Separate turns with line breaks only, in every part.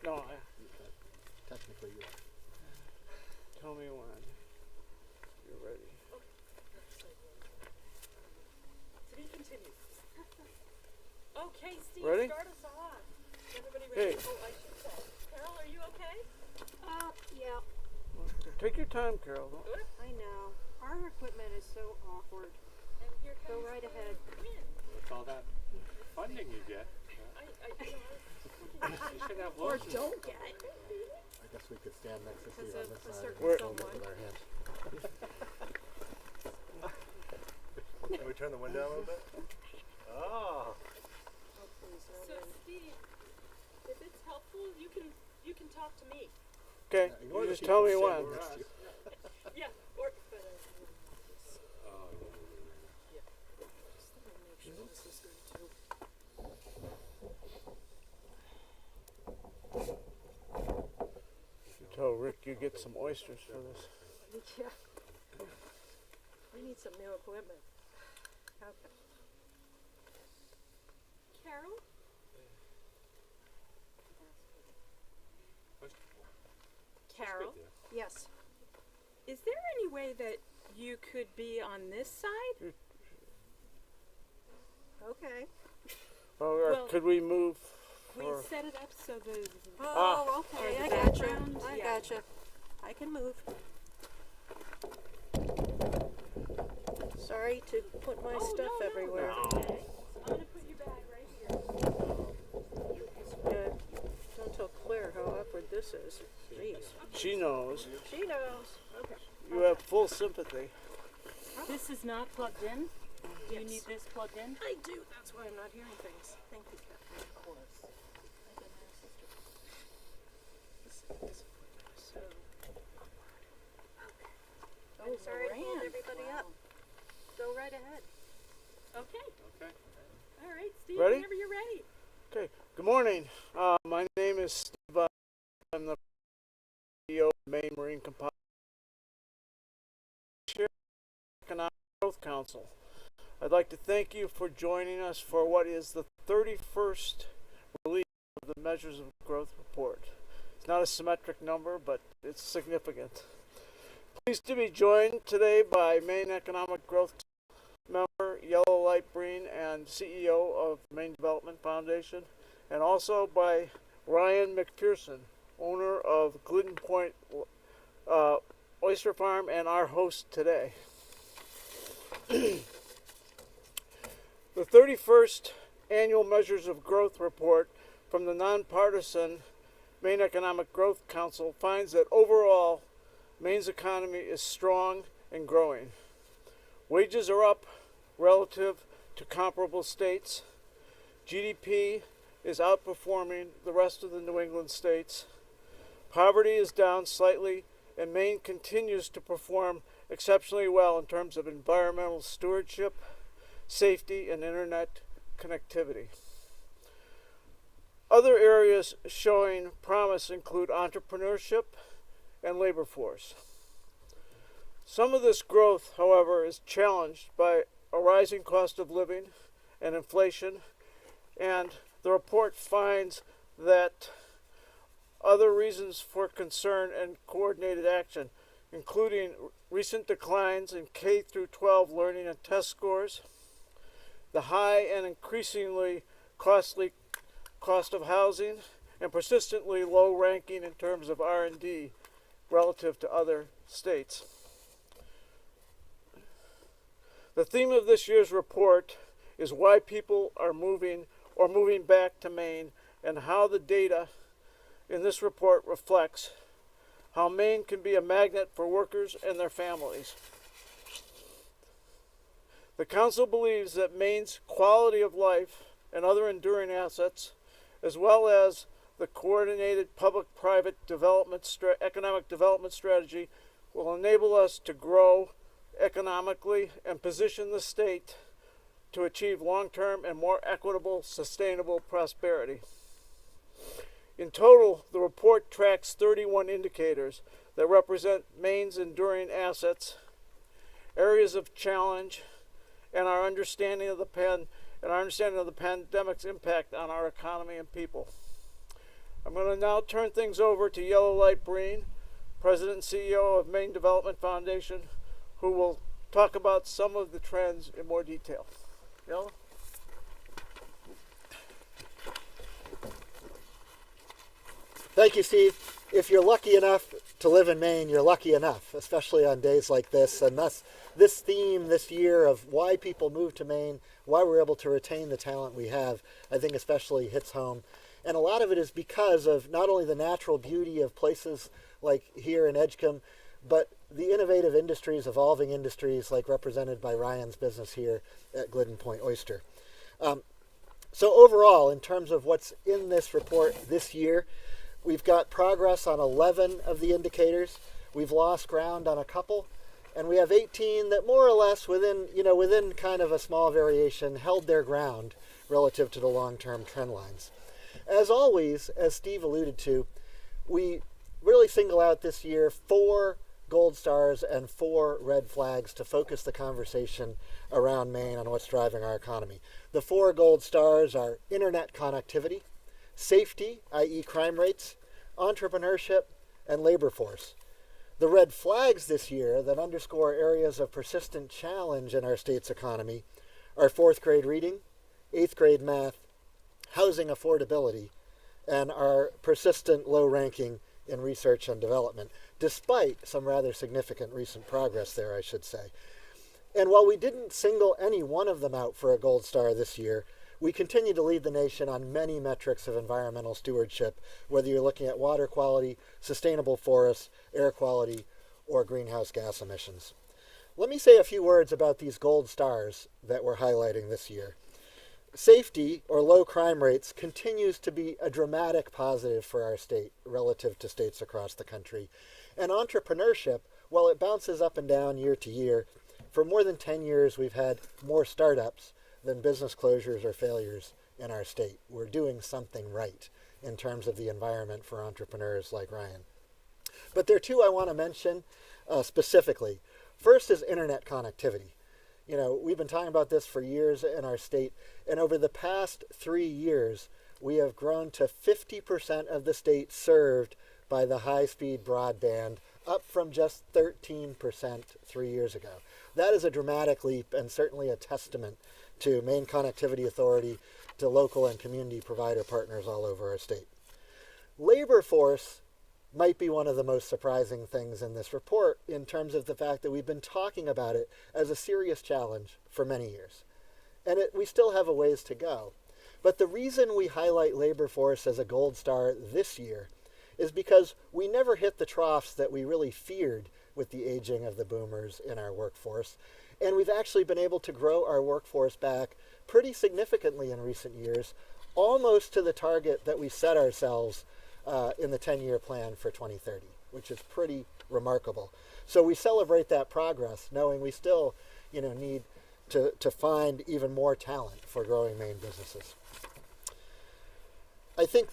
No,
Technically, you are.
tell me when you're ready.
To be continued. Okay, Steve,
Ready?
start us off. Is everybody
Hey.
ready? Oh, I should say. Carol, are you okay?
Yeah,
Take your time, Carol.
Good.
I know. Our equipment is so awkward.
And here
Go
comes
right
the
ahead.
wind.
With all that funding you get, you should have
Or
lotions.
don't get.
I guess we could stand next to Steve
Because
on
of
this
a
side
certain
and hold it
someone.
with our hands.
Can we turn the wind down a little bit? Oh.
Oh, please, no
So,
wind.
Steve, if it's helpful, you can talk to me.
Okay,
Yeah,
you
wanna
just
keep
tell
it
me
safe
when.
next to you.
Yeah, or
Tell Rick you get some oysters for this.
Yeah. We need some new equipment. Okay.
Carol?
Carol? Yes.
Is there any way that you could be on this side?
Okay.
Well,
Could we move
We
for...
set it up so the
Oh, okay.
Or
I
the
gotcha.
background,
I
yeah.
gotcha. I can move. Sorry to put my stuff everywhere.
I'm gonna put your bag right here.
Good. Don't tell Claire how awkward this is. Jeez.
She knows.
She knows. Okay.
You have full sympathy.
This is not plugged in? Do you
Yes.
need this plugged in?
I do. That's why I'm not hearing things. Thank you, Kathleen. Of course. So. I'm sorry to hold everybody up. Go right ahead.
Okay.
Okay.
All right, Steve,
Ready?
whenever you're ready.
Okay, good morning. My name is Steve. I'm the CEO of Maine Marine Composite Economic Growth Council. I'd like to thank you for joining us for what is the 31st release of the Measures of Growth Report. It's not a symmetric number, but it's significant. Pleased to be joined today by Maine Economic Growth member, Yellow Light Breen, and CEO of Maine Development Foundation, and also by Ryan McPherson, owner of Glidden Point Oyster Farm and our host today. The 31st Annual Measures of Growth Report from the nonpartisan Maine Economic Growth Council finds that overall, Maine's economy is strong and growing. Wages are up relative to comparable states. GDP is outperforming the rest of the New England states. Poverty is down slightly, and Maine continues to perform exceptionally well in terms of environmental stewardship, safety, and internet connectivity. Other areas showing promise include entrepreneurship and labor force. Some of this growth, however, is challenged by a rising cost of living and inflation, and the report finds that other reasons for concern and coordinated action, including recent declines in K through 12 learning and test scores, the high and increasingly costly cost of housing, and persistently low ranking in terms of R&D relative to other states. The theme of this year's report is why people are moving back to Maine, and how the data in this report reflects how Maine can be a magnet for workers and their families. The Council believes that Maine's quality of life and other enduring assets, as well as the coordinated public-private economic development strategy, will enable us to grow economically and position the state to achieve long-term and more equitable, sustainable prosperity. In total, the report tracks 31 indicators that represent Maine's enduring assets, areas of challenge, and our understanding of the pandemic's impact on our economy and people. I'm going to now turn things over to Yellow Light Breen, President and CEO of Maine Development Foundation, who will talk about some of the trends in more detail. Yellow?
Thank you, Steve. If you're lucky enough to live in Maine, you're lucky enough, especially on days like this. And thus, this theme this year of why people move to Maine, why we're able to retain the talent we have, I think especially hits home. And a lot of it is because of not only the natural beauty of places like here in Edgecomb, but the innovative industries, evolving industries like represented by Ryan's business here at Glidden Point Oyster. So overall, in terms of what's in this report this year, we've got progress on 11 of the indicators. We've lost ground on a couple, and we have 18 that more or less within kind of a small variation held their ground relative to the long-term trend lines. As always, as Steve alluded to, we really single out this year 4 gold stars and 4 red flags to focus the conversation around Maine on what's driving our economy. The 4 gold stars are internet connectivity, safety, i.e. crime rates, entrepreneurship, and labor force. The red flags this year that underscore areas of persistent challenge in our state's economy are 4th grade reading, 8th grade math, housing affordability, and our persistent low ranking in research and development, despite some rather significant recent progress there, I should say. And while we didn't single any one of them out for a gold star this year, we continue to lead the nation on many metrics of environmental stewardship, whether you're looking at water quality, sustainable forests, air quality, or greenhouse gas emissions. Let me say a few words about these gold stars that we're highlighting this year. Safety, or low crime rates, continues to be a dramatic positive for our state relative to states across the country. And entrepreneurship, while it bounces up and down year to year, for more than 10 years we've had more startups than business closures or failures in our state. We're doing something right in terms of the environment for entrepreneurs like Ryan. But there are 2 I want to mention specifically. First is internet connectivity. You know, we've been talking about this for years in our state, and over the past 3 years, we have grown to 50% of the state served by the high-speed broadband, up from just 13% 3 years ago. That is a dramatic leap and certainly a testament to Maine Connectivity Authority, to local and community provider partners all over our state. Labor force might be one of the most surprising things in this report in terms of the fact that we've been talking about it as a serious challenge for many years. And we still have a ways to go. But the reason we highlight labor force as a gold star this year is because we never hit the troughs that we really feared with the aging of the boomers in our workforce. And we've actually been able to grow our workforce back pretty significantly in recent years, almost to the target that we set ourselves in the 10-year plan for 2030, which is pretty remarkable. So we celebrate that progress, knowing we still, need to find even more talent for growing Maine businesses. I think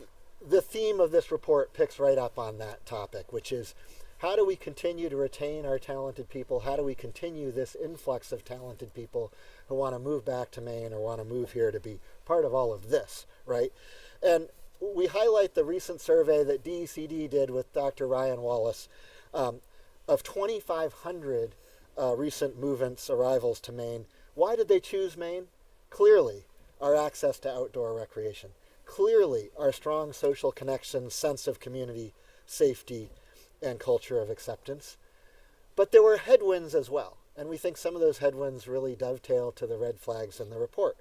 the theme of this report picks right up on that topic, which is how do we continue to retain our talented people? How do we continue this influx of talented people who want to move back to Maine or want to move here to be part of all of this, right? And we highlight the recent survey that DECD did with Dr. Ryan Wallace of 2,500 recent movements, arrivals to Maine. Why did they choose Maine? Clearly, our access to outdoor recreation. Clearly, our strong social connections, sense of community, safety, and culture of acceptance. But there were headwinds as well, and we think some of those headwinds really dovetail to the red flags in the report.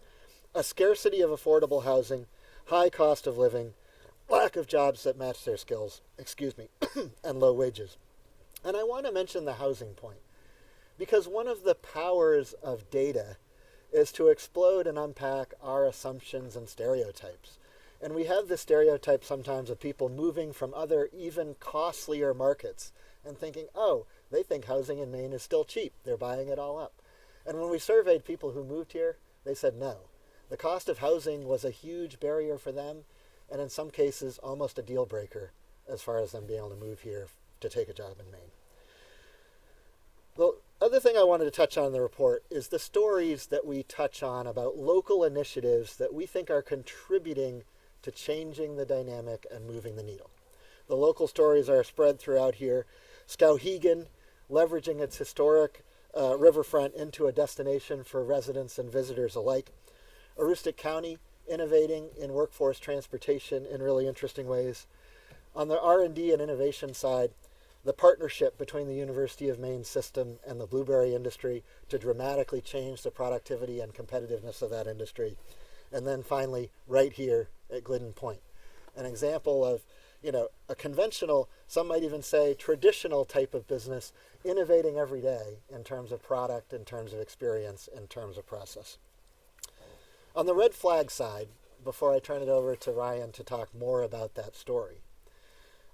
A scarcity of affordable housing, high cost of living, lack of jobs that match their skills, and low wages. And I want to mention the housing point, because one of the powers of data is to explode and unpack our assumptions and stereotypes. And we have this stereotype sometimes of people moving from other even costlier markets and thinking, oh, they think housing in Maine is still cheap. They're buying it all up. And when we surveyed people who moved here, they said no. The cost of housing was a huge barrier for them, and in some cases almost a deal breaker as far as them being able to move here to take a job in Maine. The other thing I wanted to touch on in the report is the stories that we touch on about local initiatives that we think are contributing to changing the dynamic and moving the needle. The local stories are spread throughout here. Skowhegan, leveraging its historic riverfront into a destination for residents and visitors alike. Aroostook County, innovating in workforce transportation in really interesting ways. On the R&D and innovation side, the partnership between the University of Maine system and the blueberry industry to dramatically change the productivity and competitiveness of that industry. And then finally, right here at Glidden Point, an example of, a conventional, some might even say traditional type of business, innovating every day in terms of product, in terms of experience, in terms of process. On the red flag side, before I turn it over to Ryan to talk more about that story,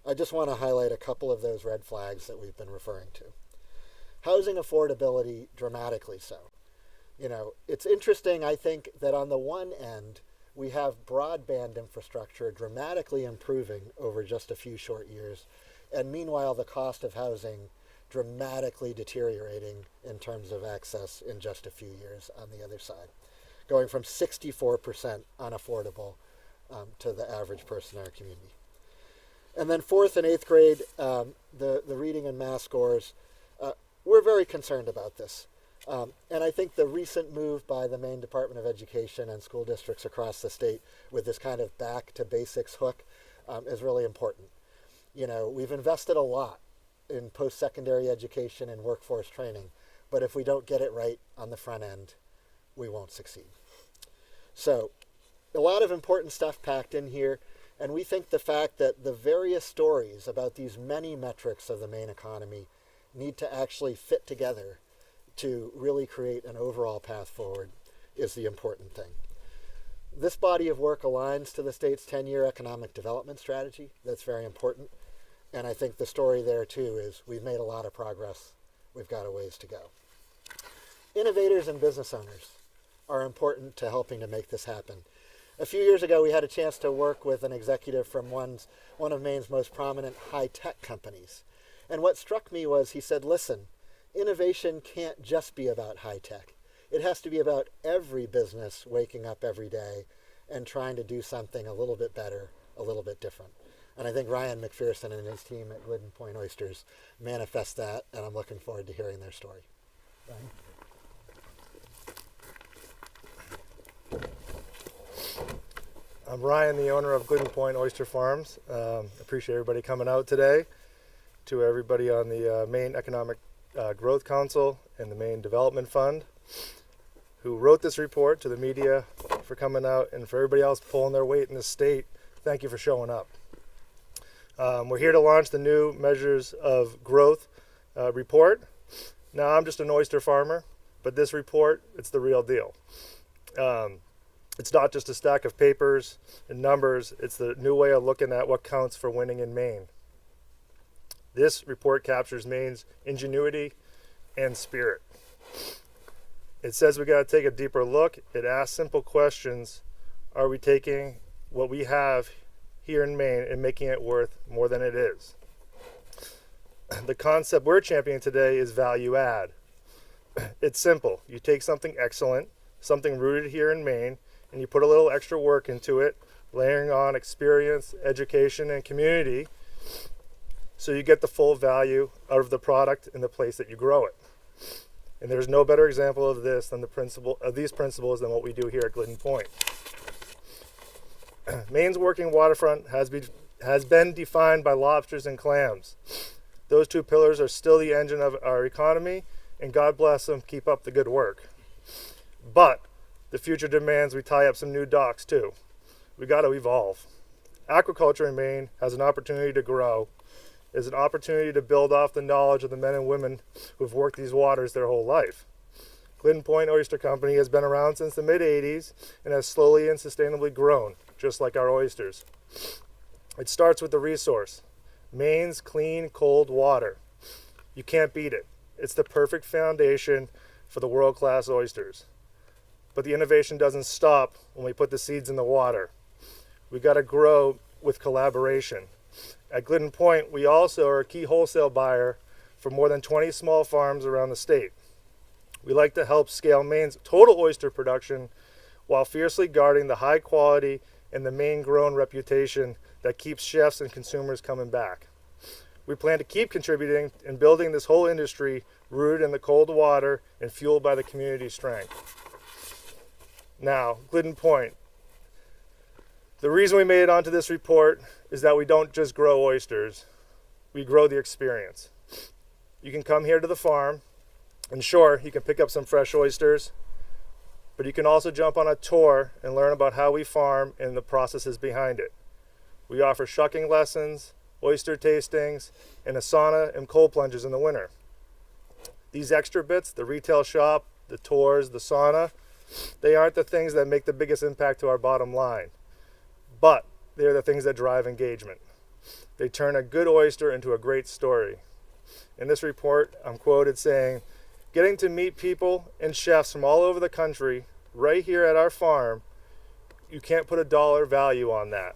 I just want to highlight a couple of those red flags that we've been referring to. Housing affordability, dramatically so. It's interesting, I think, that on the one end, we have broadband infrastructure dramatically improving over just a few short years, and meanwhile the cost of housing dramatically deteriorating in terms of access in just a few years on the other side, going from 64% unaffordable to the average person in our community. And then 4th and 8th grade, the reading and math scores, we're very concerned about this. And I think the recent move by the Maine Department of Education and school districts across the state with this kind of back to basics hook is really important. We've invested a lot in post-secondary education and workforce training, but if we don't get it right on the front end, we won't succeed. So a lot of important stuff packed in here, and we think the fact that the various stories about these many metrics of the Maine economy need to actually fit together to really create an overall path forward is the important thing. This body of work aligns to the state's 10-year economic development strategy. That's very important. And I think the story there, too, is we've made a lot of progress. We've got a ways to go. Innovators and business owners are important to helping to make this happen. A few years ago, we had a chance to work with an executive from one of Maine's most prominent high-tech companies. And what struck me was he said, listen, innovation can't just be about high-tech. It has to be about every business waking up every day and trying to do something a little bit better, a little bit different. And I think Ryan McPherson and his team at Glidden Point Oysters manifest that, and I'm looking forward to hearing their story. Ryan?
I'm Ryan, the owner of Glidden Point Oyster Farms. Appreciate everybody coming out today. To everybody on the Maine Economic Growth Council and the Maine Development Fund who wrote this report, to the media for coming out, and for everybody else pulling their weight in the state, thank you for showing up. We're here to launch the new Measures of Growth report. Now, I'm just an oyster farmer, but this report, it's the real deal. It's not just a stack of papers and numbers, it's the new way of looking at what counts for winning in Maine. This report captures Maine's ingenuity and spirit. It says we got to take a deeper look. It asks simple questions. Are we taking what we have here in Maine and making it worth more than it is? The concept we're championing today is value add. It's simple. You take something excellent, something rooted here in Maine, and you put a little extra work into it, layering on experience, education, and community, so you get the full value out of the product in the place that you grow it. And there's no better example of this than these principles than what we do here at Glidden Point. Maine's working waterfront has been defined by lobsters and clams. Those two pillars are still the engine of our economy, and God bless them, keep up the good work. But the future demands we tie up some new docks too. We got to evolve. Aquaculture in Maine has an opportunity to grow, is an opportunity to build off the knowledge of the men and women who've worked these waters their whole life. Glidden Point Oyster Company has been around since the mid-'80s and has slowly and sustainably grown, just like our oysters. It starts with the resource, Maine's clean, cold water. You can't beat it. It's the perfect foundation for the world-class oysters. But the innovation doesn't stop when we put the seeds in the water. We got to grow with collaboration. At Glidden Point, we also are a key wholesale buyer for more than 20 small farms around the state. We like to help scale Maine's total oyster production while fiercely guarding the high quality and the Maine grown reputation that keeps chefs and consumers coming back. We plan to keep contributing and building this whole industry rooted in the cold water and fueled by the community strength. Now, Glidden Point. The reason we made it onto this report is that we don't just grow oysters, we grow the experience. You can come here to the farm, and sure, you can pick up some fresh oysters, but you can also jump on a tour and learn about how we farm and the processes behind it. We offer shucking lessons, oyster tastings, and a sauna and cold plunges in the winter. These extra bits, the retail shop, the tours, the sauna, they aren't the things that make the biggest impact to our bottom line, but they're the things that drive engagement. They turn a good oyster into a great story. In this report, I'm quoted saying, "Getting to meet people and chefs from all over the country right here at our farm, you can't put a dollar value on that.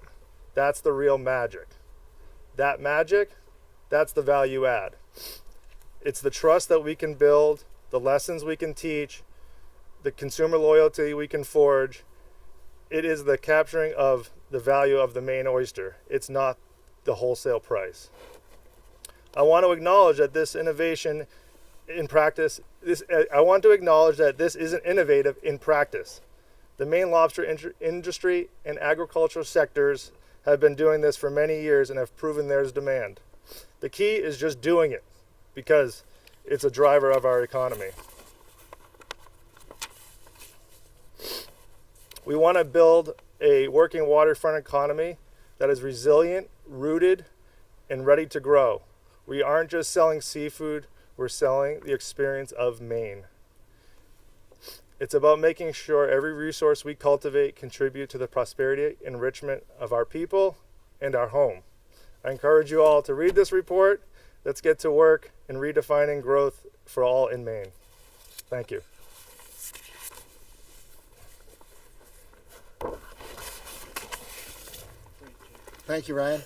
That's the real magic. That magic, that's the value add. It's the trust that we can build, the lessons we can teach, the consumer loyalty we can forge. It is the capturing of the value of the Maine oyster. It's not the wholesale price." I want to acknowledge that this innovation in practice, I want to acknowledge that this isn't innovative in practice. The Maine lobster industry and agricultural sectors have been doing this for many years and have proven there's demand. The key is just doing it because it's a driver of our economy. We want to build a working waterfront economy that is resilient, rooted, and ready to grow. We aren't just selling seafood, we're selling the experience of Maine. It's about making sure every resource we cultivate contribute to the prosperity and enrichment of our people and our home. I encourage you all to read this report. Let's get to work in redefining growth for all in Maine. Thank you.
Thank you, Ryan.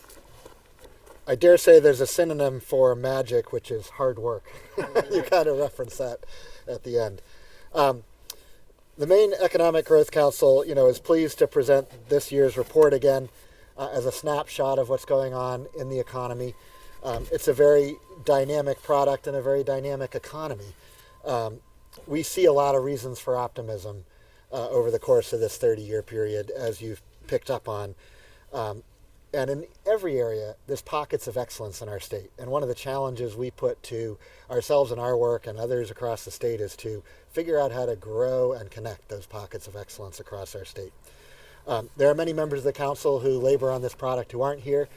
I dare say there's a synonym for magic, which is hard work. You kind of reference that at the end. The Maine Economic Growth Council, is pleased to present this year's report again as a snapshot of what's going on in the economy. It's a very dynamic product and a very dynamic economy. We see a lot of reasons for optimism over the course of this 30-year period, as you've picked up on. And in every area, there's pockets of excellence in our state. And one of the challenges we put to ourselves and our work and others across the state is to figure out how to grow and connect those pockets of excellence across our state. There are many members of the council who labor on this product who aren't here.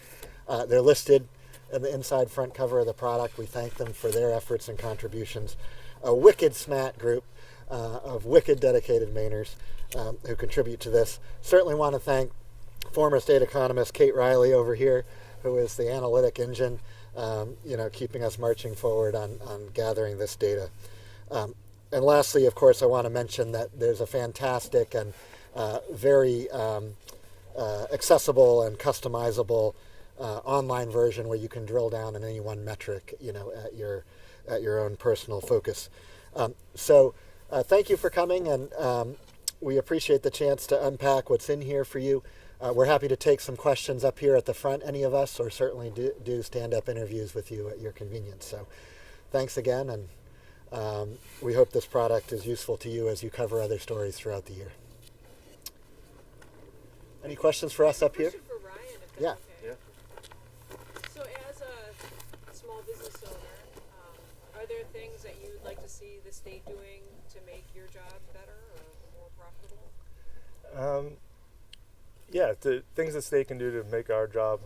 They're listed in the inside front cover of the product. We thank them for their efforts and contributions. A wicked SMAT group of wicked dedicated Mainers who contribute to this. Certainly want to thank former state economist Kate Riley over here, who is the analytic engine, keeping us marching forward on gathering this data. And lastly, of course, I want to mention that there's a fantastic and very accessible and customizable online version where you can drill down on any one metric, at your own personal focus. So thank you for coming, and we appreciate the chance to unpack what's in here for you. We're happy to take some questions up here at the front, any of us, or certainly do stand-up interviews with you at your convenience. So thanks again, and we hope this product is useful to you as you cover other stories throughout the year. Any questions for us up here?
Question for Ryan, if that's
Yeah.
okay. So as a small business owner, are there things that you'd like to see the state doing to make your job better or more profitable?
Yeah, the things the state can do to make our job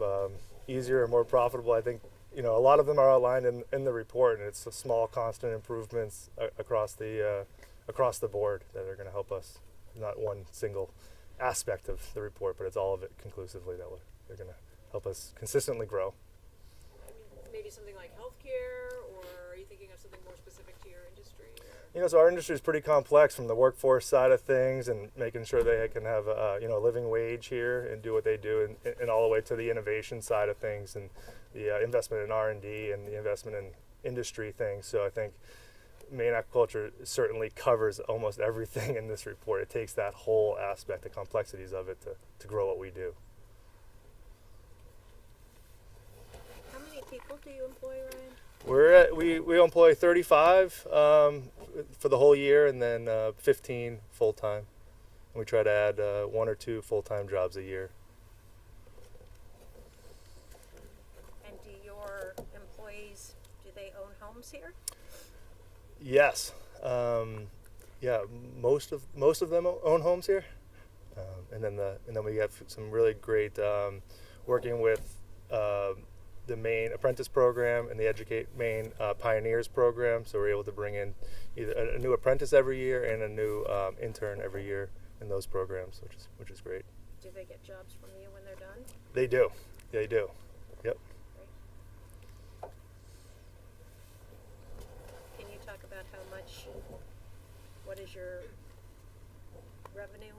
easier and more profitable, I think, a lot of them are outlined in the report, and it's the small, constant improvements across the board that are going to help us. Not one single aspect of the report, but it's all of it conclusively that they're going to help us consistently grow.
I mean, maybe something like healthcare, or are you thinking of something more specific to your industry?
So our industry is pretty complex, from the workforce side of things and making sure they can have a living wage here and do what they do, and all the way to the innovation side of things and the investment in R&D and the investment in industry things. So I think Maine aquaculture certainly covers almost everything in this report. It takes that whole aspect, the complexities of it, to grow what we do.
How many people do you employ, Ryan?
We employ 35 for the whole year, and then 15 full time. We try to add 1 or 2 full time jobs a year.
And do your employees, do they own homes here?
Yes, yeah. Most of them own homes here, and then we have some really great working with the Maine Apprentice Program and the Maine Pioneers Program. So we're able to bring in either a new apprentice every year and a new intern every year in those programs, which is great.
Do they get jobs from you when they're done?
They do. They do. Yep.
Great. Can you talk about what is your revenue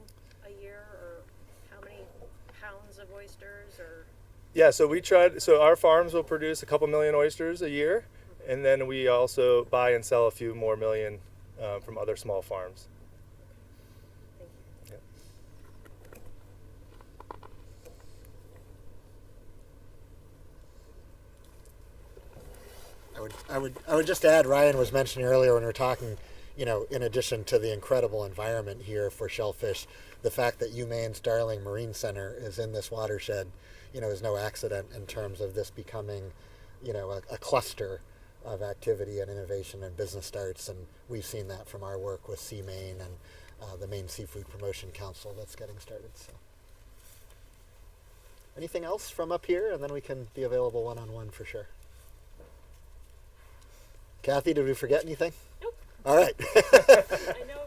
a year, or how many pounds of oysters, or?
Yeah, so our farms will produce a couple million oysters a year, and then we also buy and sell a few more million from other small farms.
Thank you.
I would just add, Ryan was mentioning earlier when we were talking, in addition to the incredible environment here for shellfish, the fact that UMaine's Darling Marine Center is in this watershed, is no accident in terms of this becoming, a cluster of activity and innovation and business starts. And we've seen that from our work with Sea Maine and the Maine Seafood Promotion Council that's getting started. So, anything else from up here? And then we can be available one-on-one for sure. Kathy, did we forget anything?
Nope.
All right.
I know